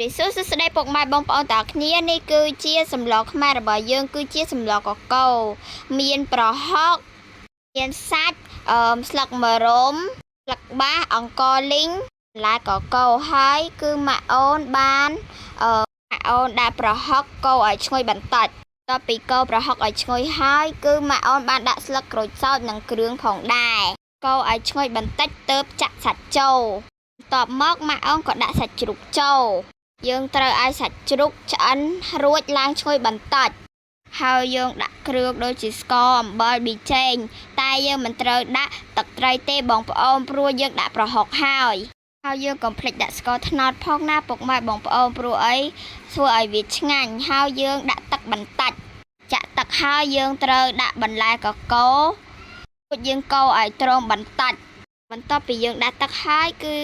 រិសុសស្ដីពុកម៉ែបងប្អូនតាគ្នានេះគឺជាសម្លខ្មែររបស់យើងគឺជាសម្លកកូរមានប្រហុកមានសាច់ស្លឹកម្រុំស្លឹកបាសអង្ករលីងបន្លែកកូរហើយគឺម៉ាក់អូនបានម៉ាក់អូនដាក់ប្រហុកកូរឲ្យឈ្ងុយបន្តិចដល់ពីកូរប្រហុកឲ្យឈ្ងុយហើយគឺម៉ាក់អូនបានដាក់ស្លឹកក្រូចសើចនិងគ្រឿងផងដែរកូរឲ្យឈ្ងុយបន្តិចទើបចាក់សាច់ចូលបន្ទាប់មកម៉ាក់អូនក៏ដាក់សាច់ជ្រូកចូលយើងត្រូវឲ្យសាច់ជ្រូកឆ្អិនរួចឡើងឈ្ងុយបន្តិចហើយយើងដាក់គ្រឿងដូចជាស្ករអំបិលប៊ីចេងតែយើងមិនត្រូវដាក់ទឹកត្រីទេបងប្អូនព្រោះយើងដាក់ប្រហុកហើយយើងកុំភ្លេចដាក់ស្ករត្នោតផងណាពុកម៉ែបងប្អូនព្រោះអីធ្វើឲ្យវាឆ្ងាញ់ហើយយើងដាក់ទឹកបន្តិចចាក់ទឹកហើយយើងត្រូវដាក់បន្លែកកូររួចយើងកូរឲ្យទ្រមបន្តិចបន្ទាប់ពីយើងដាក់ទឹកហើយគឺ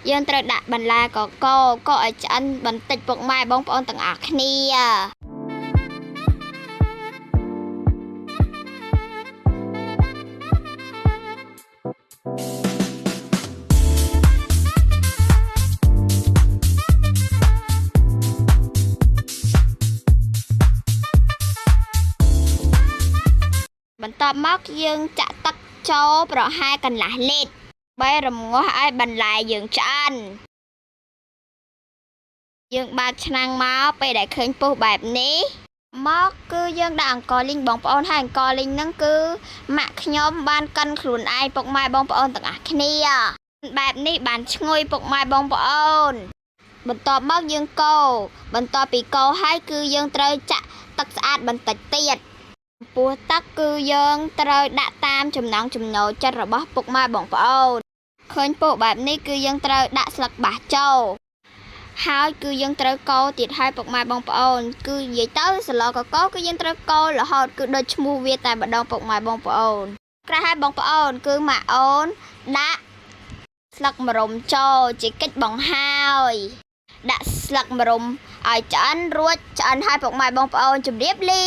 យើងត្រូវដាក់បន្លែកកូរឲ្យឆ្អិនបន្តិចពុកម៉ែបងប្អូនទាំងអស់គ្នាបន្ទាប់មកយើងចាក់ទឹកចូលប្រហែលកន្លះលីត្របីរម្ងាស់ឲ្យបន្លែយើងឆ្អិនយើងបើកឆ្នាំងមកពេលដែលឃើញពុះបែបនេះមកគឺយើងដាក់អង្ករលីងបងប្អូនហើយអង្ករលីងហ្នឹងគឺម៉ាក់ខ្ញុំបានកិនខ្លួនឯងពុកម៉ែបងប្អូនទាំងអស់គ្នាបែបនេះបានឈ្ងុយពុកម៉ែបងប្អូនបន្ទាប់មកយើងកូរបន្ទាប់ពីកូរហើយគឺយើងត្រូវចាក់ទឹកស្អាតបន្តិចទៀតពោះទឹកគឺយើងត្រូវដាក់តាមចំណង់ចំណូលចិត្តរបស់ពុកម៉ែបងប្អូនឃើញពុះបែបនេះគឺយើងត្រូវដាក់ស្លឹកបាសចូលហើយគឺយើងត្រូវកូរទៀតហើយពុកម៉ែបងប្អូនគឺនិយាយទៅស្លកកូរគឺយើងត្រូវកូររហូតគឺដូចឈ្មោះវាតែម្ដងពុកម៉ែបងប្អូនក្រោយហើយបងប្អូនគឺម៉ាក់អូនដាក់ស្លឹកម្រុំចូលជាកិច្ចបង្ហើយដាក់ស្លឹកម្រុំឲ្យឆ្អិនរួចឆ្អិនហើយពុកម៉ែបងប្អូនជម្រាបលា